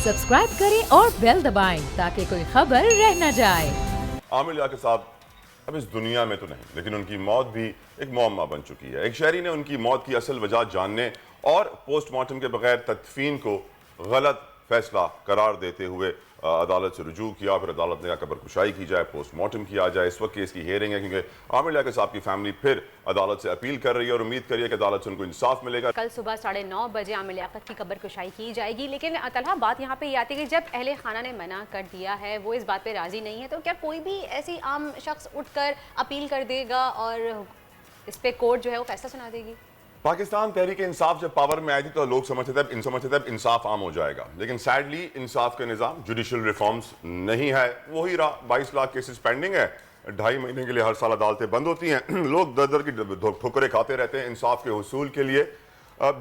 Subscribe करें और bell दबाएं ताकि कोई खबर रह न जाए। आमिर लियाकत साहब अब इस दुनिया में तो नहीं, लेकिन उनकी मौत भी एक मुअम्मा बन चुकी है। एक शहरी ने उनकी मौत की असल वजह जानने और पोस्टमार्टम के बगैर तदफीन को गलत फैसला करार देते हुए अदालत से रुजू किया। फिर अदालत ने कब्र कुशाई की जाए, पोस्टमार्टम किया जाए। इस वक्त केस की हेयरिंग है क्योंकि आमिर लियाकत साहब की फैमिली फिर अदालत से अपील कर रही है और उम्मीद कर रही है कि अदालत से उनको इंसाफ मिलेगा। कल सुबह 9:30 बजे आमिर लियाकत की कब्र कुशाई की जाएगी। लेकिन तलहा बात यहाँ पे ये आती है कि जब अहले खाना ने मना कर दिया है, वो इस बात पे राजी नहीं है, तो क्या कोई भी ऐसी आम शख्स उठकर अपील कर देगा और इस पे कोर्ट जो है वो फैसला सुना देगी? पाकिस्तान तहरीक इंसाफ जब पावर में आई थी तो लोग समझते थे इंसाफ आम हो जाएगा, लेकिन सैडली इंसाफ का निज़ाम, जुडिशल रिफॉर्म्स नहीं है। वही रहा, 22 लाख केसेस पेंडिंग है। 2.5 महीने के लिए हर साल अदालतें बंद होती हैं। लोग दर दर की ठोकरें खाते रहते हैं इंसाफ के हुसूल के लिए।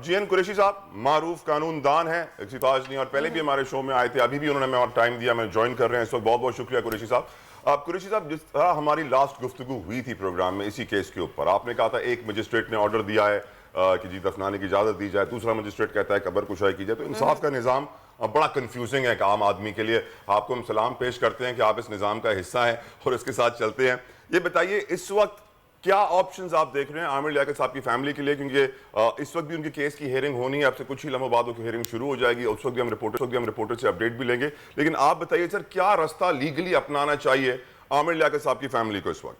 GN कुरैशी साहब मारूफ कानून दान है, सिताज नहीं, और पहले भी हमारे शो में आए थे, अभी भी उन्होंने हमें टाइम दिया, मैं ज्वाइन कर रहे हैं इस वक्त। बहुत बहुत शुक्रिया कुरैशी साहब। कुरैशी साहब, जिस तरह हमारी लास्ट गुफ्तगू हुई थी प्रोग्राम में इसी केस के ऊपर, आपने कहा था एक मजिस्ट्रेट ने ऑर्डर दिया है कि जी दफनाने की इजाज़त दी जाए, दूसरा मजिस्ट्रेट कहता है कब्र कुशाई की जाए। तो इंसाफ का निज़ाम बड़ा कंफ्यूजिंग है एक आम आदमी के लिए। आपको हम सलाम पेश करते हैं कि आप इस निज़ाम का हिस्सा हैं और इसके साथ चलते हैं। ये बताइए इस वक्त क्या ऑप्शंस आप देख रहे हैं आमिर लियाकत साहब की फैमिली के लिए, क्योंकि इस वक्त भी उनकी केस की हेयरिंग होनी है, आपसे कुछ ही लम्हों बाद हेयरिंग शुरू हो जाएगी। उस वक्त भी हम रिपोर्टर से अपडेट भी लेंगे। लेकिन आप बताइए सर, क्या रास्ता लीगली अपनाना चाहिए आमिर लियाकत साहब की फैमिली को इस वक्त?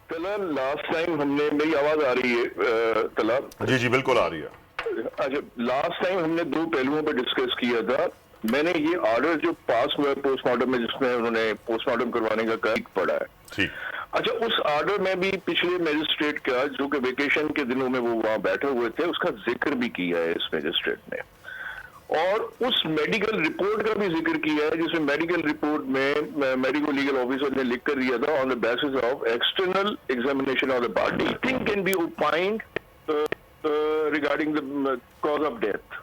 तला, लास्ट टाइम हमने, मेरी आवाज आ रही है तला? जी जी बिल्कुल आ रही है। अच्छा, लास्ट टाइम हमने दो पहलुओं पर डिस्कस किया था। मैंने ये ऑर्डर जो पास हुआ है पोस्टमार्टम में, जिसमें उन्होंने पोस्टमार्टम करवाने का कहा पड़ा है, ठीक। अच्छा, उस ऑर्डर में भी पिछले मजिस्ट्रेट का, जो कि वेकेशन के दिनों में वो वहां बैठे हुए थे, उसका जिक्र भी किया है इस मजिस्ट्रेट ने, और उस मेडिकल रिपोर्ट का भी जिक्र किया है, जिसमें मेडिकल रिपोर्ट में मेडिको लीगल ऑफिसर ने लिख कर दिया था, on the basis of external examination of the body thing can be ओपाइंड regarding the cause of death.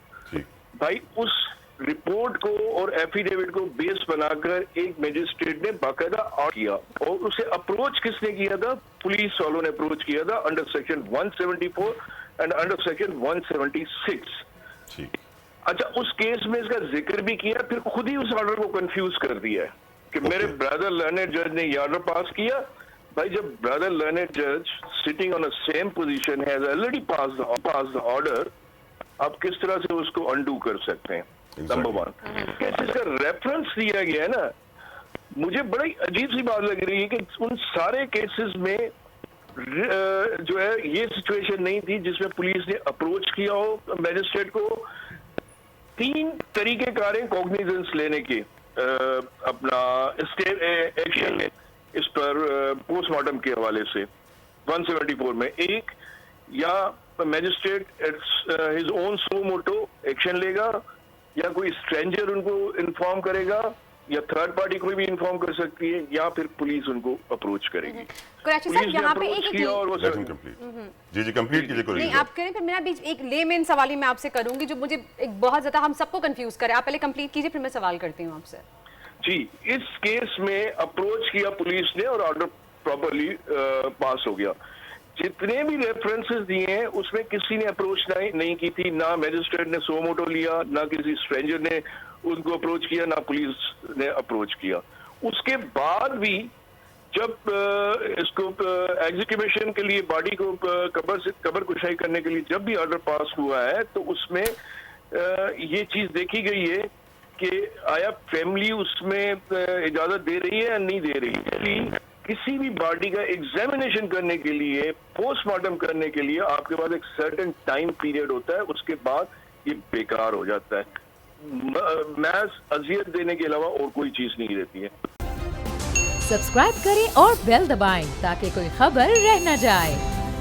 भाई, उस रिपोर्ट को और एफिडेविट को बेस बनाकर एक मजिस्ट्रेट ने बाकायदा किया, और उसे अप्रोच किसने किया था? पुलिस वालों ने अप्रोच किया था under section 174 and under section 176। अच्छा, उस केस में इसका जिक्र भी किया, फिर खुद ही उस ऑर्डर को कंफ्यूज कर दिया कि मेरे ब्रदर लर्नेड जज ने ये ऑर्डर पास किया। भाई, जब ब्रदर लर्नेड जज sitting on the same position has already pass the order, आप किस तरह से उसको अंडू कर सकते हैं? Number one. केसेस का रेफरेंस दिया गया है ना, मुझे बड़ी अजीब सी बात लग रही है कि उन सारे केसेस में जो है ये सिचुएशन नहीं थी जिसमें पुलिस ने अप्रोच किया हो मैजिस्ट्रेट को। 3 तरीकेकार हैं कॉग्निजेंस लेने के अपना एक्शन इस पर पोस्टमार्टम के हवाले से 174 में। एक, या मैजिस्ट्रेट हिज ओन सो मोटो एक्शन लेगा, या कोई स्ट्रेंजर उनको इन्फॉर्म करेगा, या थर्ड पार्टी कोई भी इन्फॉर्म कर सकती है, या फिर पुलिस उनको अप्रोच करेगी। कुरैशी साहब, यहाँ पे एक जी कंप्लीट कीजिए। नहीं, आप करें, फिर मेरा बीच एक लेमैन सवाल ही मैं आपसे करूंगी जो मुझे एक बहुत ज्यादा हम सबको कंफ्यूज करे। आप पहले कंप्लीट कीजिए, फिर मैं सवाल करती हूँ आपसे। जी, इस केस में अप्रोच किया पुलिस ने और ऑर्डर प्रॉपर्ली पास हो गया। जितने भी रेफरेंसेस दिए हैं उसमें किसी ने अप्रोच नहीं की थी, ना मैजिस्ट्रेट ने सो मोटो लिया, ना किसी स्ट्रेंजर ने उनको अप्रोच किया, ना पुलिस ने अप्रोच किया। उसके बाद भी जब इसको एग्जीक्यूशन के लिए बॉडी को कब्र कुशाई करने के लिए जब भी ऑर्डर पास हुआ है, तो उसमें ये चीज देखी गई है कि आया फैमिली उसमें इजाजत दे रही है या नहीं दे रही है। किसी भी बॉडी का एग्जामिनेशन करने के लिए, पोस्टमार्टम करने के लिए आपके पास एक सर्टेन टाइम पीरियड होता है, उसके बाद ये बेकार हो जाता है। मैस अजियत देने के अलावा और कोई चीज नहीं रहती है। सब्सक्राइब करें और बेल दबाएं ताकि कोई खबर रह न जाए।